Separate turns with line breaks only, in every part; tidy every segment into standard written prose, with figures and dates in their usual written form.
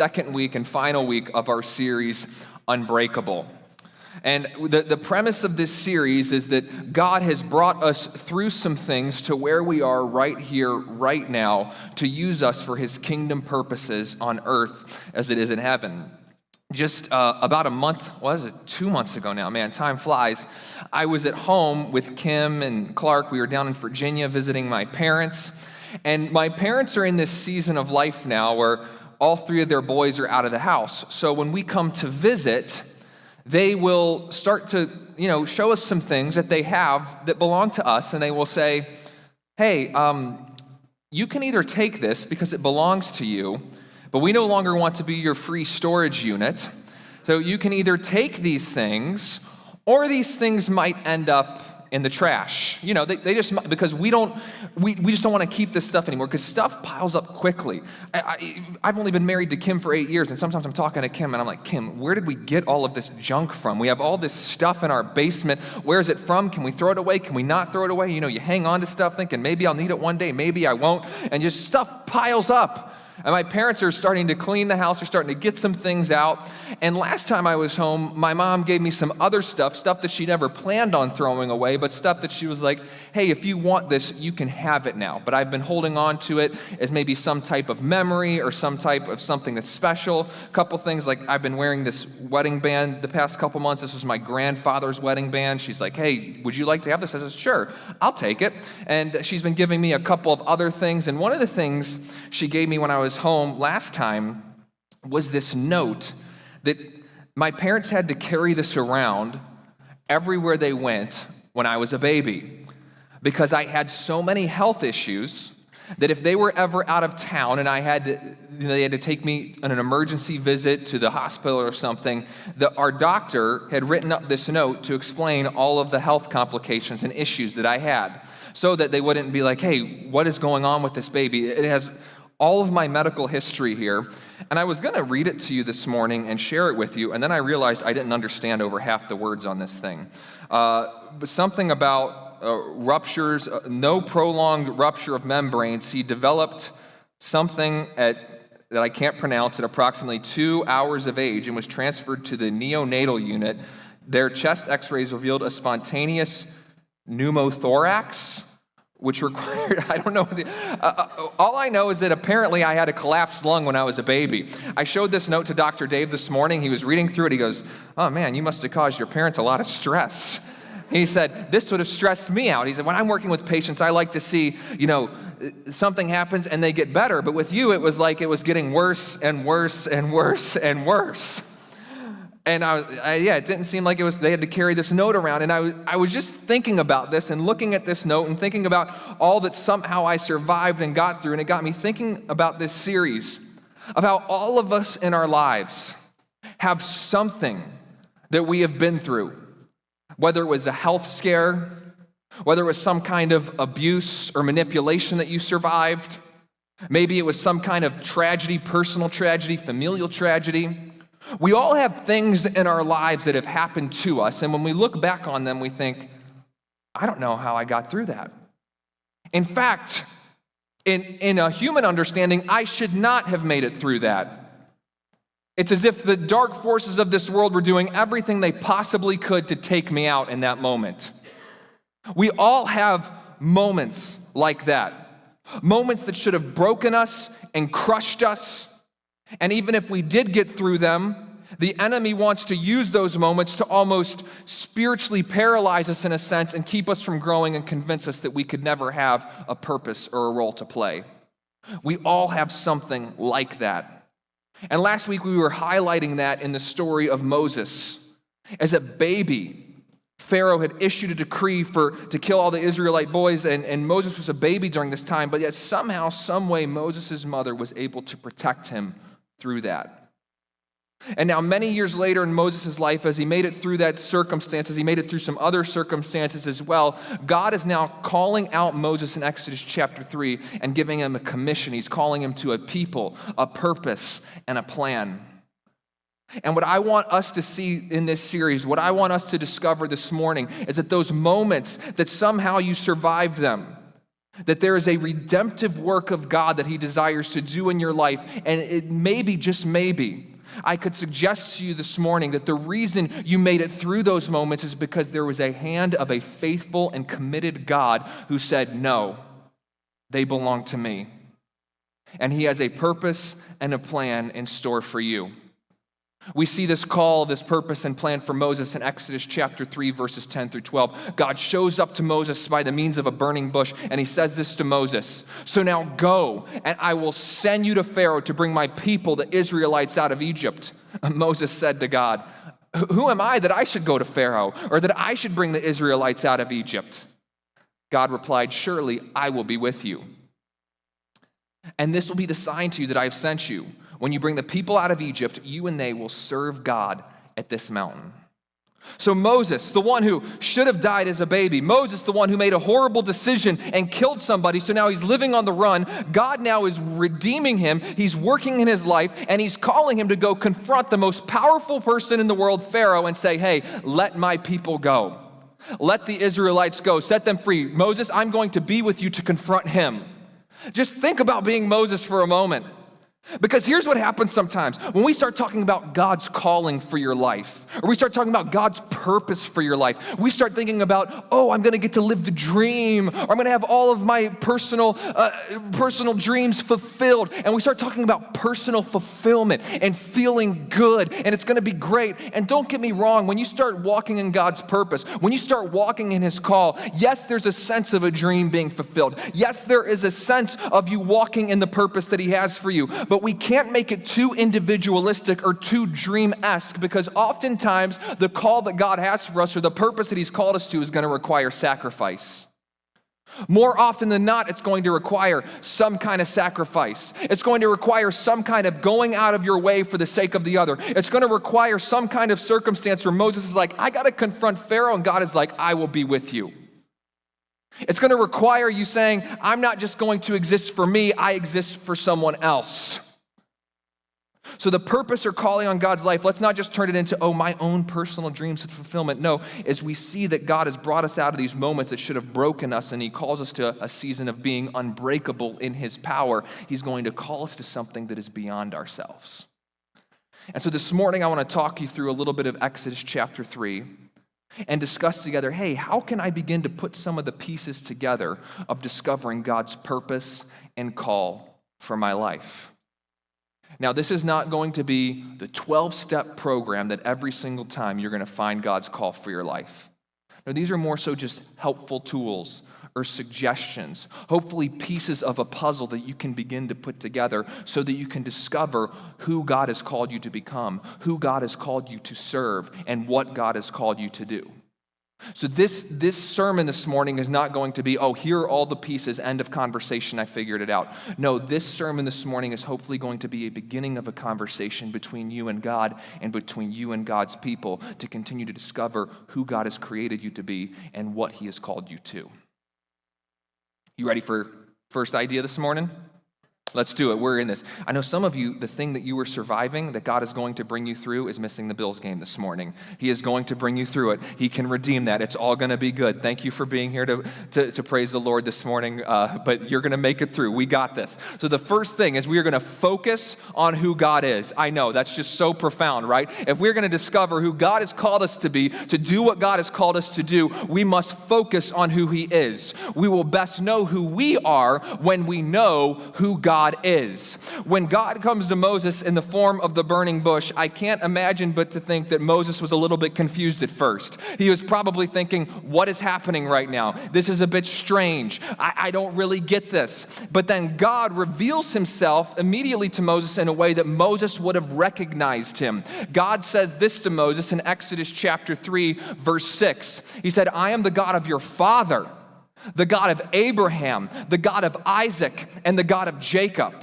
second week and final week of our series, Unbreakable. And the premise of this series is that God has brought us through some things to where we are right here, right now, to use us for his kingdom purposes on earth as it is in heaven. Just about a month, what is it, 2 months ago now, man, time flies. I was at home with Kim and Clark. We were down in Virginia visiting my parents. And my parents are in this season of life now where all three of their boys are out of the house. So when we come to visit, they will start to, show us some things that they have that belong to us, and they will say, hey, you can either take this because it belongs to you, but we no longer want to be your free storage unit. So you can either take these things, or these things might end up in the trash. They just, because we just don't want to keep this stuff anymore, because stuff piles up quickly. I've only been married to Kim for 8 years, and sometimes I'm talking to Kim, and I'm like, Kim, where did we get all of this junk from? We have all this stuff in our basement. Where is it from? Can we throw it away? Can we not throw it away? You hang on to stuff thinking, maybe I'll need it one day, maybe I won't, and just stuff piles up. And my parents are starting to clean the house, they're starting to get some things out. And last time I was home, my mom gave me some other stuff that she never planned on throwing away, but stuff that she was like, hey, if you want this, you can have it now. But I've been holding on to it as maybe some type of memory or some type of something that's special. A couple things, like I've been wearing this wedding band the past couple months. This was my grandfather's wedding band. She's like, hey, would you like to have this? I said, sure, I'll take it. And she's been giving me a couple of other things. And one of the things she gave me when I was home last time was this note that my parents had to carry this around everywhere they went when I was a baby, because I had so many health issues that if they were ever out of town and they had to take me on an emergency visit to the hospital or something, our doctor had written up this note to explain all of the health complications and issues that I had, so that they wouldn't be like, hey, what is going on with this baby? It has all of my medical history here. And I was going to read it to you this morning and share it with you, and then I realized I didn't understand over half the words on this thing. But something about ruptures, no prolonged rupture of membranes. He developed something that I can't pronounce at approximately 2 hours of age and was transferred to the neonatal unit. Their chest x-rays revealed a spontaneous pneumothorax, which required, I don't know. All I know is that apparently I had a collapsed lung when I was a baby. I showed this note to Dr. Dave this morning. He was reading through it. He goes, oh man, you must have caused your parents a lot of stress. He said, this would have stressed me out. He said, when I'm working with patients, I like to see, something happens and they get better. But with you, it was like it was getting worse and worse and worse and worse. And it didn't seem like they had to carry this note around. And I was just thinking about this and looking at this note and thinking about all that somehow I survived and got through. And it got me thinking about this series of how all of us in our lives have something that we have been through, whether it was a health scare, whether it was some kind of abuse or manipulation that you survived. Maybe it was some kind of tragedy, personal tragedy, familial tragedy. We all have things in our lives that have happened to us, and when we look back on them, we think, I don't know how I got through that. In fact, in a human understanding, I should not have made it through that. It's as if the dark forces of this world were doing everything they possibly could to take me out in that moment. We all have moments like that, moments that should have broken us and crushed us. And even if we did get through them, the enemy wants to use those moments to almost spiritually paralyze us in a sense and keep us from growing and convince us that we could never have a purpose or a role to play. We all have something like that. And last week we were highlighting that in the story of Moses. As a baby, Pharaoh had issued a decree to kill all the Israelite boys, and Moses was a baby during this time, but yet somehow, some way, Moses' mother was able to protect him through that. And now many years later in Moses' life, as he made it through that circumstance, as he made it through some other circumstances as well, God is now calling out Moses in Exodus chapter 3 and giving him a commission. He's calling him to a people, a purpose, and a plan. And what I want us to see in this series, what I want us to discover this morning, is that those moments that somehow you survived them, that there is a redemptive work of God that he desires to do in your life. And it maybe, just maybe, I could suggest to you this morning that the reason you made it through those moments is because there was a hand of a faithful and committed God who said, no, they belong to me. And he has a purpose and a plan in store for you. We see this call, this purpose and plan for Moses in Exodus chapter 3, verses 10 through 12. God shows up to Moses by the means of a burning bush, and he says this to Moses: "So now go, and I will send you to Pharaoh to bring my people, the Israelites, out of Egypt." Moses said to God, "Who am I that I should go to Pharaoh, or that I should bring the Israelites out of Egypt?" God replied, "Surely I will be with you. And this will be the sign to you that I have sent you. When you bring the people out of Egypt, you and they will serve God at this mountain." So Moses, the one who should have died as a baby, Moses, the one who made a horrible decision and killed somebody, so now he's living on the run. God now is redeeming him. He's working in his life, and he's calling him to go confront the most powerful person in the world, Pharaoh, and say, "Hey, let my people go. Let the Israelites go. Set them free. Moses, I'm going to be with you to confront him." Just think about being Moses for a moment. Because here's what happens sometimes. When we start talking about God's calling for your life, or we start talking about God's purpose for your life, we start thinking about, oh, I'm going to get to live the dream, or I'm going to have all of my personal dreams fulfilled. And we start talking about personal fulfillment and feeling good, and it's going to be great. And don't get me wrong, when you start walking in God's purpose, when you start walking in his call, yes, there's a sense of a dream being fulfilled. Yes, there is a sense of you walking in the purpose that he has for you. But we can't make it too individualistic or too dream-esque, because oftentimes the call that God has for us, or the purpose that he's called us to, is going to require sacrifice. More often than not, it's going to require some kind of sacrifice. It's going to require some kind of going out of your way for the sake of the other. It's going to require some kind of circumstance where Moses is like, I got to confront Pharaoh, and God is like, I will be with you. It's going to require you saying, I'm not just going to exist for me, I exist for someone else. So the purpose or calling on God's life, let's not just turn it into, my own personal dreams of fulfillment. No, as we see that God has brought us out of these moments that should have broken us, and he calls us to a season of being unbreakable in his power, he's going to call us to something that is beyond ourselves. And so this morning I want to talk you through a little bit of Exodus chapter 3 and discuss together, hey, how can I begin to put some of the pieces together of discovering God's purpose and call for my life? Now, this is not going to be the 12-step program that every single time you're going to find God's call for your life. Now, these are more so just helpful tools or suggestions, hopefully pieces of a puzzle that you can begin to put together so that you can discover who God has called you to become, who God has called you to serve, and what God has called you to do. So this sermon this morning is not going to be, here are all the pieces, end of conversation, I figured it out. No, this sermon this morning is hopefully going to be a beginning of a conversation between you and God, and between you and God's people, to continue to discover who God has created you to be and what he has called you to. You ready for first idea this morning? Let's do it. We're in this. I know some of you, the thing that you were surviving, that God is going to bring you through, is missing the Bills game this morning. He is going to bring you through it. He can redeem that. It's all going to be good. Thank you for being here to praise the Lord this morning, but you're going to make it through. We got this. So the first thing is we are going to focus on who God is. I know, that's just so profound, right? If we're going to discover who God has called us to be, to do what God has called us to do, we must focus on who he is. We will best know who we are when we know who God is. When God comes to Moses in the form of the burning bush, I can't imagine but to think that Moses was a little bit confused at first. He was probably thinking, what is happening right now? This is a bit strange. I don't really get this. But then God reveals himself immediately to Moses in a way that Moses would have recognized him. God says this to Moses in Exodus chapter 3, verse 6. He said, I am the God of your father, the God of Abraham, the God of Isaac, and the God of Jacob.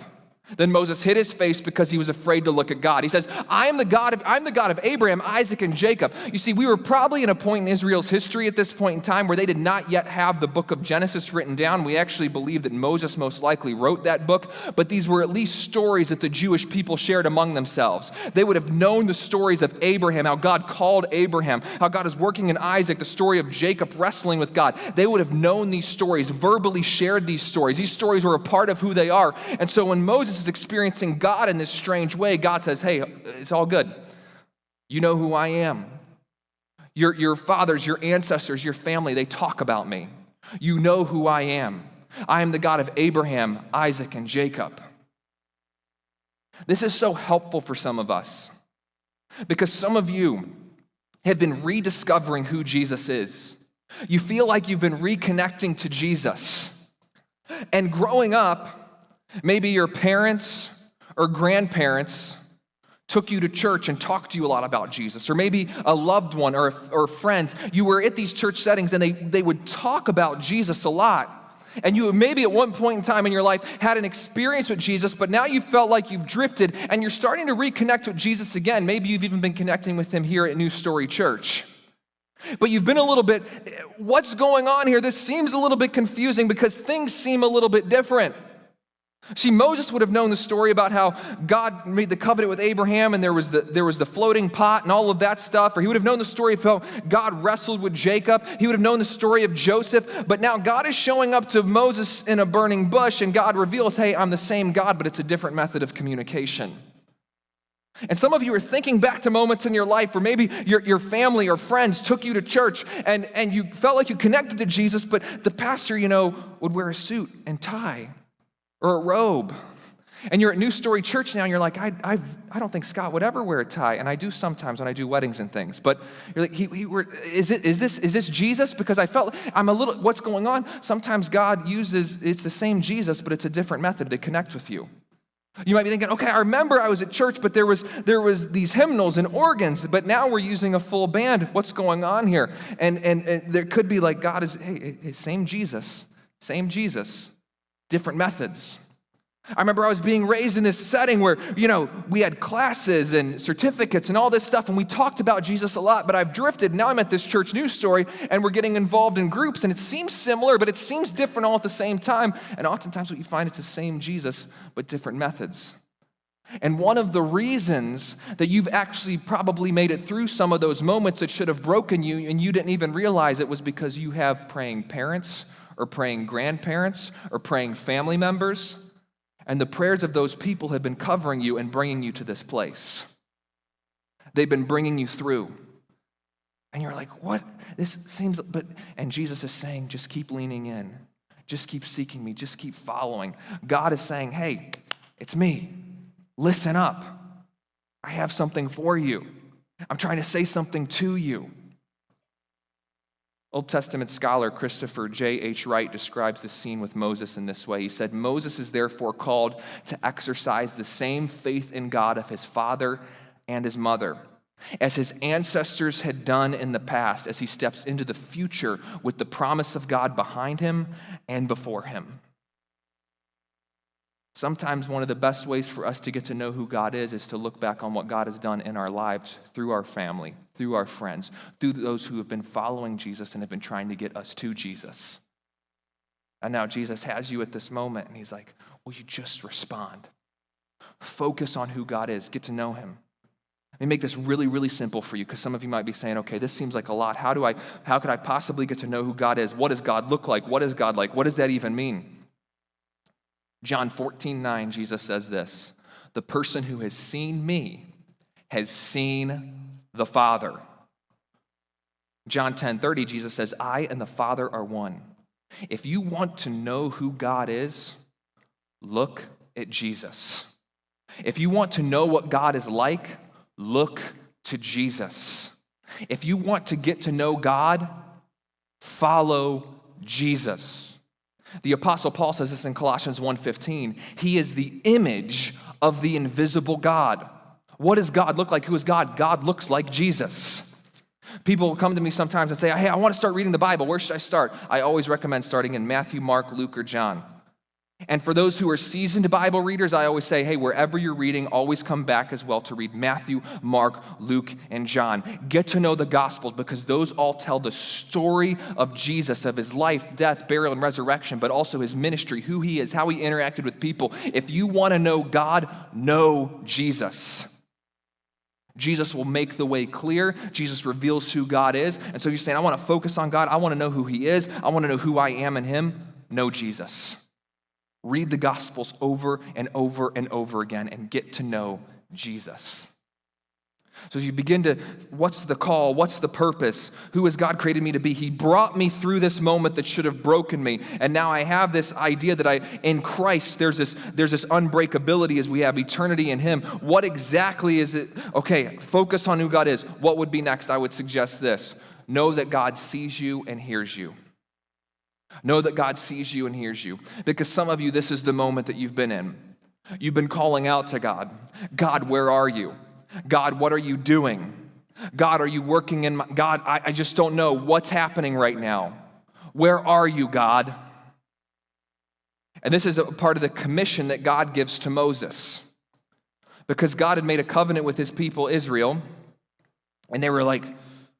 Then Moses hid his face because he was afraid to look at God. He says, I'm the God of Abraham, Isaac, and Jacob. You see, we were probably in a point in Israel's history at this point in time where they did not yet have the book of Genesis written down. We actually believe that Moses most likely wrote that book, but these were at least stories that the Jewish people shared among themselves. They would have known the stories of Abraham, how God called Abraham, how God is working in Isaac, the story of Jacob wrestling with God. They would have known these stories, verbally shared these stories. These stories were a part of who they are. And so when Moses is experiencing God in this strange way, God says, hey, it's all good. You know who I am. Your fathers, your ancestors, your family, they talk about me. You know who I am. I am the God of Abraham, Isaac, and Jacob. This is so helpful for some of us because some of you have been rediscovering who Jesus is. You feel like you've been reconnecting to Jesus. And growing up, maybe your parents or grandparents took you to church and talked to you a lot about Jesus, or maybe a loved one or friends. You were at these church settings and they would talk about Jesus a lot. And you maybe at one point in time in your life had an experience with Jesus, but now you felt like you've drifted and you're starting to reconnect with Jesus again. Maybe you've even been connecting with him here at New Story Church. But you've been a little bit, what's going on here? This seems a little bit confusing because things seem a little bit different. See, Moses would have known the story about how God made the covenant with Abraham and there was the floating pot and all of that stuff. Or he would have known the story of how God wrestled with Jacob. He would have known the story of Joseph. But now God is showing up to Moses in a burning bush and God reveals, hey, I'm the same God, but it's a different method of communication. And some of you are thinking back to moments in your life where maybe your family or friends took you to church and you felt like you connected to Jesus, but the pastor, would wear a suit and tie or a robe. And you're at New Story Church now and you're like, I don't think Scott would ever wear a tie. And I do sometimes when I do weddings and things. But you're like, is this Jesus? Because I felt what's going on? Sometimes God uses, it's the same Jesus, but it's a different method to connect with you. You might be thinking, okay, I remember I was at church, but there was these hymnals and organs, but now we're using a full band. What's going on here? And there could be like God is, hey, same Jesus, different methods. I remember I was being raised in this setting where, we had classes and certificates and all this stuff, and we talked about Jesus a lot, but I've drifted. Now I'm at this church News Story, and we're getting involved in groups, and it seems similar, but it seems different all at the same time. And oftentimes what you find, it's the same Jesus, but different methods. And one of the reasons that you've actually probably made it through some of those moments that should have broken you, and you didn't even realize it, was because you have praying parents, or praying grandparents, or praying family members. And the prayers of those people have been covering you and bringing you to this place. They've been bringing you through. And you're like, what? This seems, and Jesus is saying, just keep leaning in. Just keep seeking me. Just keep following. God is saying, hey, it's me. Listen up. I have something for you. I'm trying to say something to you. Old Testament scholar Christopher J.H. Wright describes this scene with Moses in this way. He said, Moses is therefore called to exercise the same faith in God of his father and his mother, as his ancestors had done in the past, as he steps into the future with the promise of God behind him and before him. Sometimes one of the best ways for us to get to know who God is to look back on what God has done in our lives through our family, through our friends, through those who have been following Jesus and have been trying to get us to Jesus. And now Jesus has you at this moment, and he's like, will you just respond? Focus on who God is. Get to know him. Let me make this really, really simple for you, because some of you might be saying, okay, this seems like a lot. How could I possibly get to know who God is? What does God look like? What is God like? What does that even mean? John 14:9, Jesus says this, the person who has seen me has seen the Father. John 10:30, Jesus says, I and the Father are one. If you want to know who God is, look at Jesus. If you want to know what God is like, look to Jesus. If you want to get to know God, follow Jesus. The Apostle Paul says this in Colossians 1:15. He is the image of the invisible God. What does God look like? Who is God? God looks like Jesus. People come to me sometimes and say, hey, I want to start reading the Bible. Where should I start? I always recommend starting in Matthew, Mark, Luke, or John. And for those who are seasoned Bible readers, I always say, hey, wherever you're reading, always come back as well to read Matthew, Mark, Luke, and John. Get to know the Gospels because those all tell the story of Jesus, of his life, death, burial, and resurrection, but also his ministry, who he is, how he interacted with people. If you want to know God, know Jesus. Jesus will make the way clear. Jesus reveals who God is. And so you're saying, I want to focus on God. I want to know who he is. I want to know who I am in him. Know Jesus. Read the Gospels over and over and over again and get to know Jesus. So as you begin to, what's the call? What's the purpose? Who has God created me to be? He brought me through this moment that should have broken me. And now I have this idea that in Christ, there's this unbreakability as we have eternity in him. What exactly is it? Okay, focus on who God is. What would be next? I would suggest this. Know that God sees you and hears you. Know that God sees you and hears you. Because some of you, this is the moment that you've been in. You've been calling out to God. God, where are you? God, what are you doing? God, are you working in my... God, I just don't know what's happening right now. Where are you, God? And this is a part of the commission that God gives to Moses. Because God had made a covenant with his people, Israel, and they were like,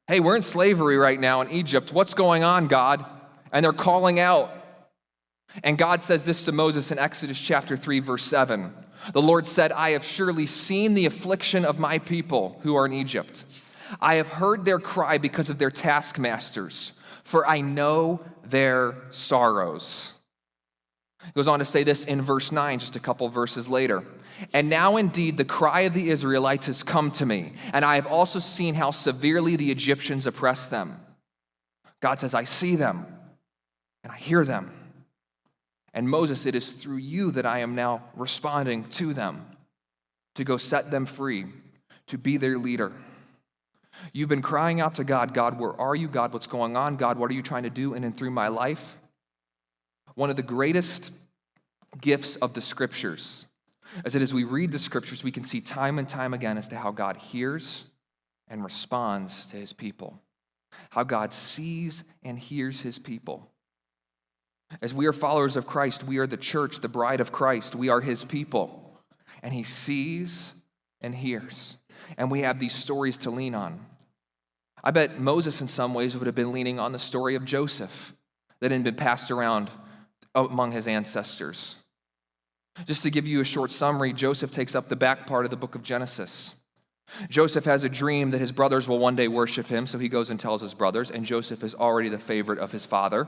hey, we're in slavery right now in Egypt. What's going on, God? And they're calling out. And God says this to Moses in Exodus chapter 3, verse 7. The Lord said, I have surely seen the affliction of my people who are in Egypt. I have heard their cry because of their taskmasters, for I know their sorrows. He goes on to say this in verse 9, just a couple verses later. And now indeed the cry of the Israelites has come to me, and I have also seen how severely the Egyptians oppress them. God says, I see them, and I hear them. And Moses, it is through you that I am now responding to them, to go set them free, to be their leader. You've been crying out to God, God, where are you? God, what's going on? God, what are you trying to do in and through my life? One of the greatest gifts of the Scriptures is that as we read the Scriptures, we can see time and time again as to how God hears and responds to his people, how God sees and hears his people. As we are followers of Christ, we are the church, the bride of Christ. We are his people. And he sees and hears. And we have these stories to lean on. I bet Moses in some ways would have been leaning on the story of Joseph that had been passed around among his ancestors. Just to give you a short summary, Joseph takes up the back part of the book of Genesis. Joseph has a dream that his brothers will one day worship him, so he goes and tells his brothers, and Joseph is already the favorite of his father.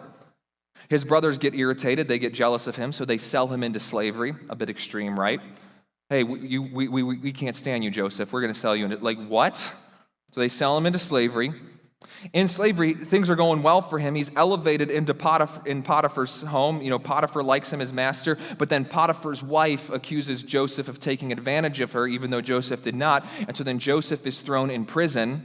His brothers get irritated, they get jealous of him, so they sell him into slavery. A bit extreme, right? Hey, we can't stand you, Joseph. We're going to sell you into, like, what? So they sell him into slavery. In slavery, things are going well for him. He's elevated into Potiphar's home. You know, Potiphar likes him as master, but then Potiphar's wife accuses Joseph of taking advantage of her, even though Joseph did not. And so then Joseph is thrown in prison.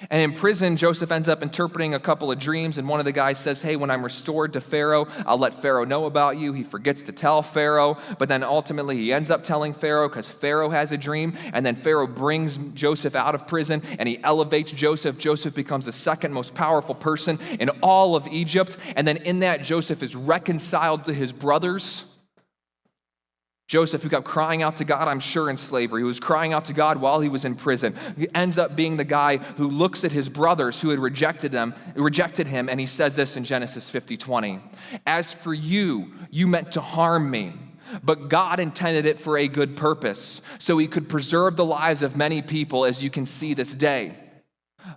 And in prison, Joseph ends up interpreting a couple of dreams, and one of the guys says, hey, when I'm restored to Pharaoh, I'll let Pharaoh know about you. He forgets to tell Pharaoh, but then ultimately he ends up telling Pharaoh because Pharaoh has a dream, and then Pharaoh brings Joseph out of prison, and he elevates Joseph. Joseph becomes the second most powerful person in all of Egypt, and then in that, Joseph is reconciled to his brothers. Joseph, who kept crying out to God, I'm sure, in slavery, who was crying out to God while he was in prison, he ends up being the guy who looks at his brothers who had rejected him, and he says this in Genesis 50:20. As for you, you meant to harm me, but God intended it for a good purpose, so he could preserve the lives of many people, as you can see this day.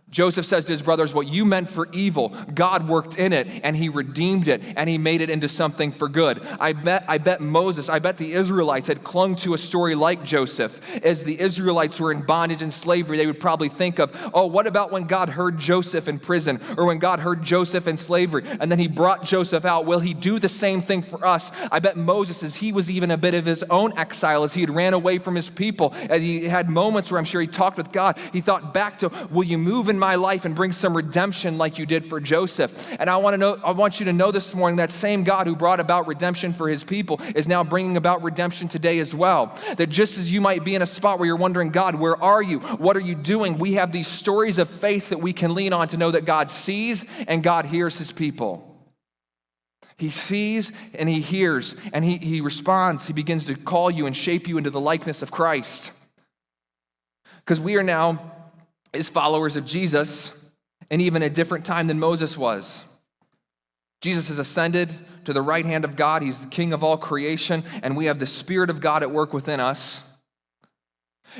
Joseph says to his brothers, what you meant for evil, God worked in it, and he redeemed it, and he made it into something for good. I bet the Israelites had clung to a story like Joseph. As the Israelites were in bondage and slavery, they would probably think of, oh, what about when God heard Joseph in prison, or when God heard Joseph in slavery, and then he brought Joseph out? Will he do the same thing for us? I bet Moses, as he was even a bit of his own exile, as he had ran away from his people, as he had moments where I'm sure he talked with God, he thought back to, will you move in my life and bring some redemption like you did for Joseph? And I want you to know this morning that same God who brought about redemption for his people is now bringing about redemption today as well. That just as you might be in a spot where you're wondering, God, where are you? What are you doing? We have these stories of faith that we can lean on to know that God sees and God hears his people. He sees and he hears and he responds. He begins to call you and shape you into the likeness of Christ. Because we are now, as followers of Jesus, and even a different time than Moses was. Jesus has ascended to the right hand of God. He's the King of all creation, and we have the Spirit of God at work within us.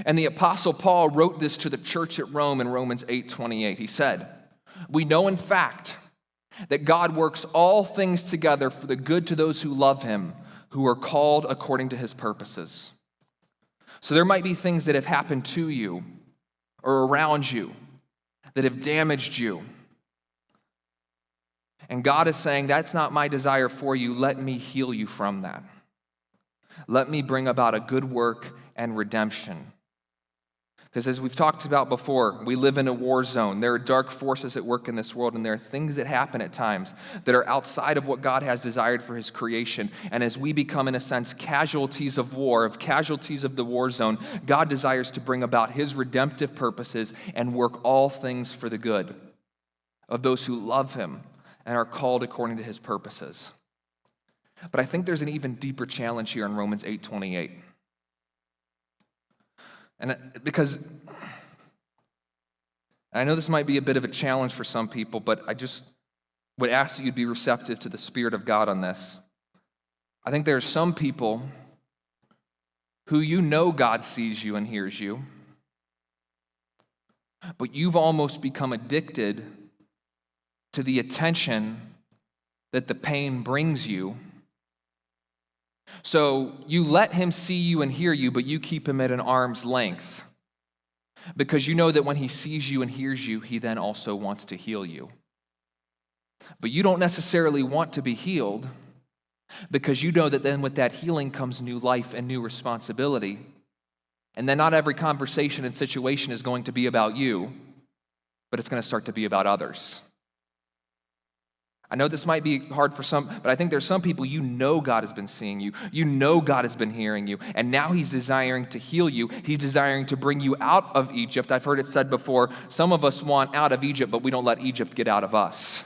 And the Apostle Paul wrote this to the church at Rome in Romans 8:28. He said, "We know in fact that God works all things together for the good to those who love him, who are called according to his purposes." So there might be things that have happened to you or around you that have damaged you. And God is saying, that's not my desire for you. Let me heal you from that. Let me bring about a good work and redemption. Because as we've talked about before, we live in a war zone. There are dark forces at work in this world, and there are things that happen at times that are outside of what God has desired for his creation. And as we become, in a sense, casualties of war, of casualties of the war zone, God desires to bring about his redemptive purposes and work all things for the good of those who love him and are called according to his purposes. But I think there's an even deeper challenge here in Romans 8:28. And because I know this might be a bit of a challenge for some people, but I just would ask that you'd be receptive to the Spirit of God on this. I think there are some people who you know God sees you and hears you, but you've almost become addicted to the attention that the pain brings you. So you let him see you and hear you, but you keep him at an arm's length because you know that when he sees you and hears you, he then also wants to heal you. But you don't necessarily want to be healed because you know that then with that healing comes new life and new responsibility. And then not every conversation and situation is going to be about you, but it's going to start to be about others. I know this might be hard for some, but I think there's some people you know God has been seeing you. You know God has been hearing you. And now he's desiring to heal you. He's desiring to bring you out of Egypt. I've heard it said before, some of us want out of Egypt, but we don't let Egypt get out of us.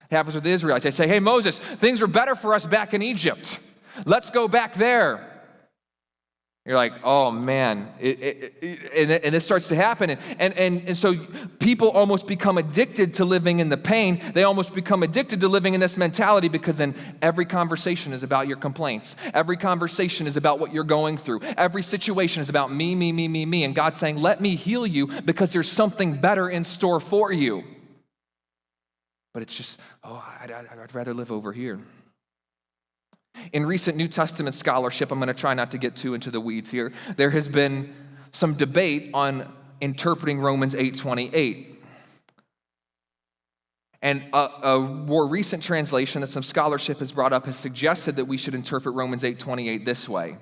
It happens with the Israelites. They say, hey, Moses, things were better for us back in Egypt. Let's go back there. You're like, oh man, and this starts to happen. And so people almost become addicted to living in the pain. They almost become addicted to living in this mentality because then every conversation is about your complaints. Every conversation is about what you're going through. Every situation is about me, me, me, me, me. And God's saying, let me heal you because there's something better in store for you. But it's just, I'd rather live over here. In recent New Testament scholarship, I'm going to try not to get too into the weeds here, there has been some debate on interpreting Romans 8:28. And a more recent translation that some scholarship has brought up has suggested that we should interpret Romans 8:28 this way.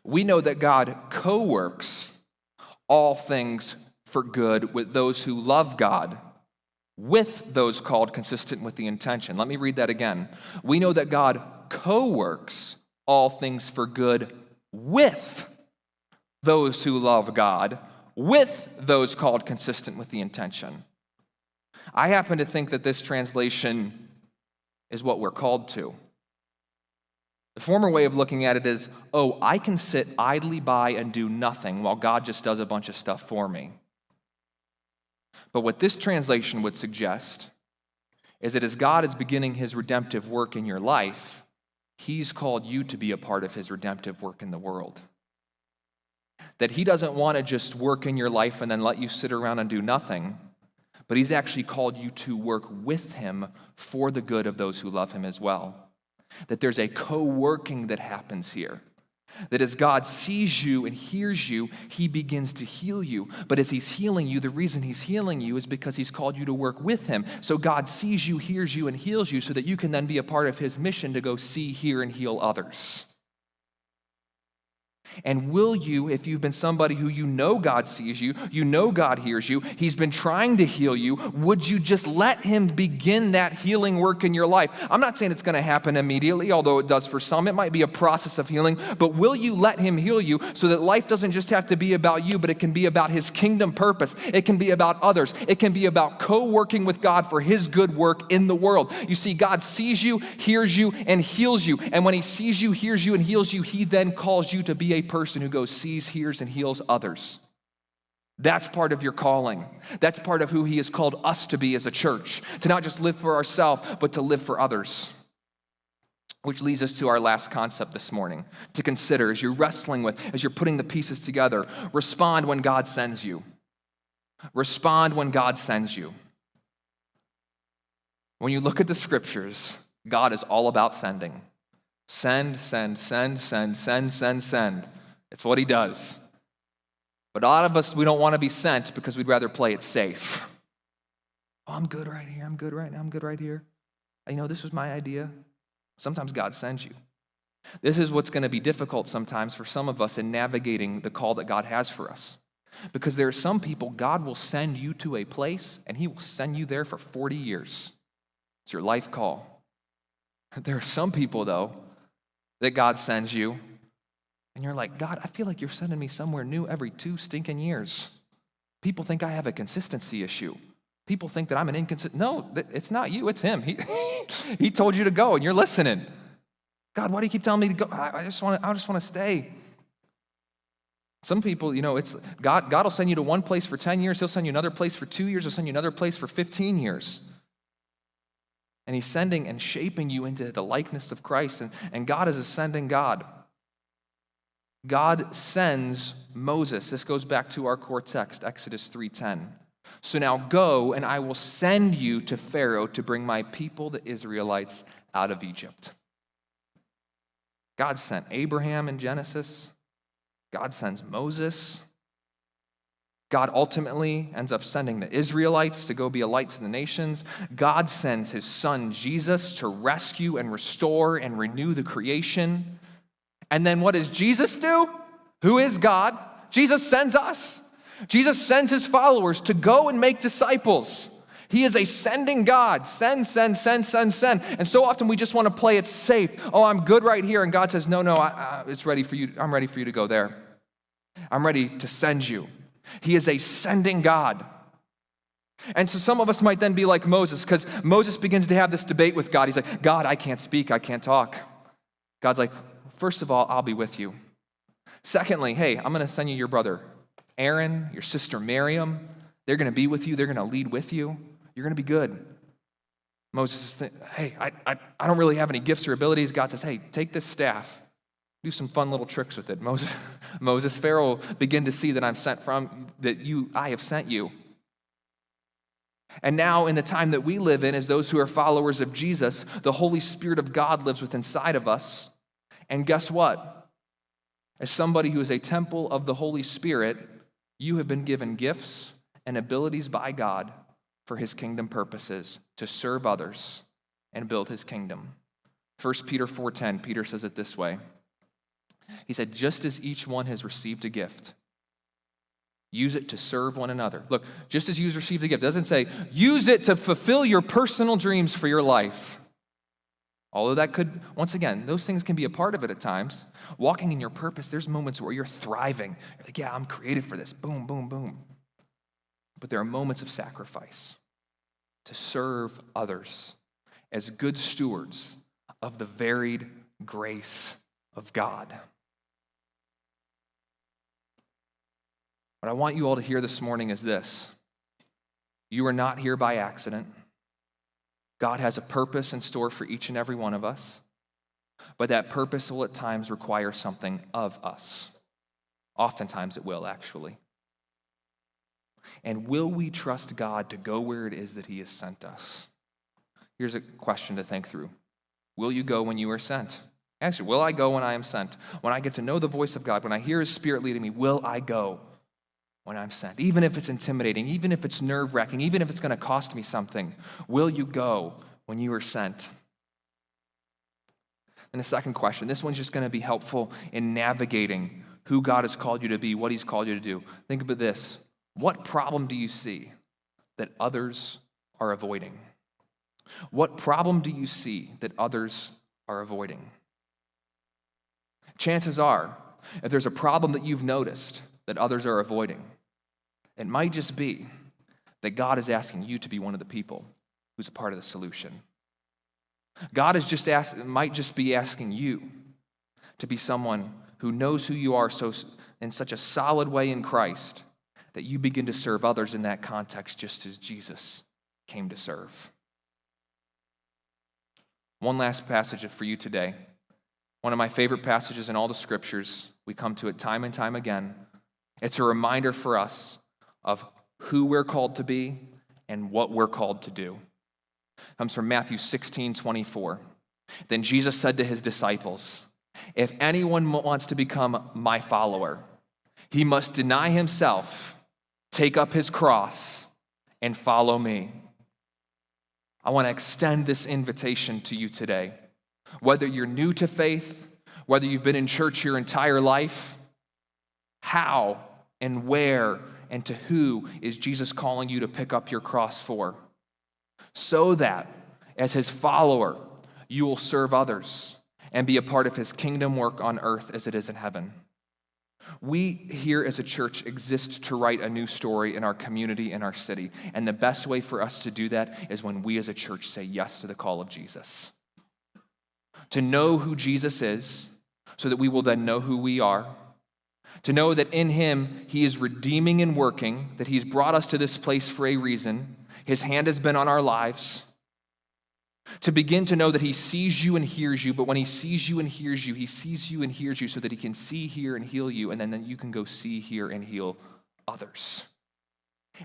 We know that God co-works all things for good with those who love God, with those called consistent with the intention. Let me read that again. We know that God co-works all things for good with those who love God, with those called consistent with the intention. I happen to think that this translation is what we're called to. The former way of looking at it is, I can sit idly by and do nothing while God just does a bunch of stuff for me. But what this translation would suggest is that as God is beginning his redemptive work in your life, he's called you to be a part of his redemptive work in the world. That he doesn't want to just work in your life and then let you sit around and do nothing, but he's actually called you to work with him for the good of those who love him as well. That there's a co-working that happens here. That as God sees you and hears you, he begins to heal you. But as he's healing you, the reason he's healing you is because he's called you to work with him. So God sees you, hears you, and heals you so that you can then be a part of his mission to go see, hear, and heal others. And will you, if you've been somebody who you know God sees you, you know God hears you, he's been trying to heal you, would you just let him begin that healing work in your life? I'm not saying it's going to happen immediately, although it does for some. It might be a process of healing, but will you let him heal you so that life doesn't just have to be about you, but it can be about his kingdom purpose. It can be about others. It can be about co-working with God for his good work in the world. You see, God sees you, hears you, and heals you. And when he sees you, hears you, and heals you, he then calls you to be a person who goes, sees, hears, and heals others. That's part of your calling. That's part of who he has called us to be as a church, to not just live for ourselves, but to live for others. Which leads us to our last concept this morning to consider as you're wrestling with, as you're putting the pieces together. Respond when God sends you. Respond when God sends you. When you look at the scriptures, God is all about sending. Send, send, send, send, send, send, send. It's what he does. But a lot of us, we don't want to be sent because we'd rather play it safe. Oh, I'm good right here. I'm good right now. I'm good right here. This was my idea. Sometimes God sends you. This is what's going to be difficult sometimes for some of us in navigating the call that God has for us. Because there are some people, God will send you to a place and he will send you there for 40 years. It's your life call. There are some people, though, that God sends you, and you're like, God, I feel like you're sending me somewhere new every 2 stinking years. People think I have a consistency issue. People think that I'm an inconsistent. No, it's not you, it's him. He told you to go, and you're listening. God, why do you keep telling me to go? I just want to stay. Some people, it's God will send you to one place for 10 years. He'll send you another place for 2 years. He'll send you another place for 15 years. And he's sending and shaping you into the likeness of Christ. And God is a sending God. God sends Moses. This goes back to our core text, Exodus 3:10. So now go, and I will send you to Pharaoh to bring my people, the Israelites, out of Egypt. God sent Abraham in Genesis. God sends Moses. God ultimately ends up sending the Israelites to go be a light to the nations. God sends his son Jesus to rescue and restore and renew the creation. And then what does Jesus do? Who is God? Jesus sends us. Jesus sends his followers to go and make disciples. He is a sending God. Send, send, send, send, send. And so often we just want to play it safe. Oh, I'm good right here. And God says, no, it's ready for you. I'm ready for you to go there. I'm ready to send you. He is a sending God. And so some of us might then be like Moses, because Moses begins to have this debate with God. He's like, God, I can't speak, I can't talk. God's like, first of all, I'll be with you. Secondly, hey, I'm going to send you your brother Aaron, your sister Miriam. They're going to be with you. They're going to lead with you. You're going to be good. Moses is thinking, hey, I don't really have any gifts or abilities. God says, hey, take this staff. Do some fun little tricks with it. Moses, Pharaoh will begin to see that I have sent you. And now in the time that we live in, as those who are followers of Jesus, the Holy Spirit of God lives within inside of us. And guess what? As somebody who is a temple of the Holy Spirit, you have been given gifts and abilities by God for his kingdom purposes, to serve others and build his kingdom. 1 Peter 4:10, Peter says it this way. He said, just as each one has received a gift, use it to serve one another. Look, just as you received a gift, it doesn't say, use it to fulfill your personal dreams for your life. Although that could, once again, those things can be a part of it at times. Walking in your purpose, there's moments where you're thriving. You're like, yeah, I'm created for this. Boom, boom, boom. But there are moments of sacrifice to serve others as good stewards of the varied grace of God. What I want you all to hear this morning is this. You are not here by accident. God has a purpose in store for each and every one of us, but that purpose will at times require something of us. Oftentimes it will, actually. And will we trust God to go where it is that he has sent us? Here's a question to think through. Will you go when you are sent? Answer, will I go when I am sent? When I get to know the voice of God, when I hear his Spirit leading me, will I go when I'm sent? Even if it's intimidating, even if it's nerve-wracking, even if it's going to cost me something, will you go when you are sent? And the second question, this one's just going to be helpful in navigating who God has called you to be, what he's called you to do. Think about this. What problem do you see that others are avoiding? What problem do you see that others are avoiding? Chances are, if there's a problem that you've noticed that others are avoiding, it might just be that God is asking you to be one of the people who's a part of the solution. God might just be asking you to be someone who knows who you are in such a solid way in Christ that you begin to serve others in that context just as Jesus came to serve. One last passage for you today. One of my favorite passages in all the scriptures. We come to it time and time again. It's a reminder for us of who we're called to be and what we're called to do. It comes from Matthew 16:24. Then Jesus said to his disciples, "If anyone wants to become my follower, he must deny himself, take up his cross, and follow me." I want to extend this invitation to you today. Whether you're new to faith, whether you've been in church your entire life, how and where and to who is Jesus calling you to pick up your cross for? So that, as his follower, you will serve others and be a part of his kingdom work on earth as it is in heaven. We here as a church exist to write a new story in our community, in our city. And the best way for us to do that is when we as a church say yes to the call of Jesus. To know who Jesus is, so that we will then know who we are. To know that in him, he is redeeming and working, that he's brought us to this place for a reason. His hand has been on our lives. To begin to know that he sees you and hears you, but when he sees you and hears you, he sees you and hears you so that he can see, hear, and heal you, and then you can go see, hear, and heal others.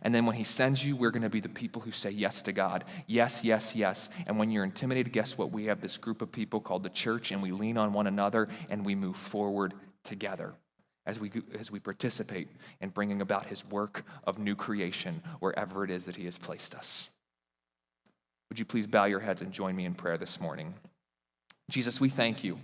And then when he sends you, we're going to be the people who say yes to God. Yes, yes, yes. And when you're intimidated, guess what? We have this group of people called the church, and we lean on one another, and we move forward together as we participate in bringing about his work of new creation wherever it is that he has placed us. Would you please bow your heads and join me in prayer this morning? Jesus, we thank you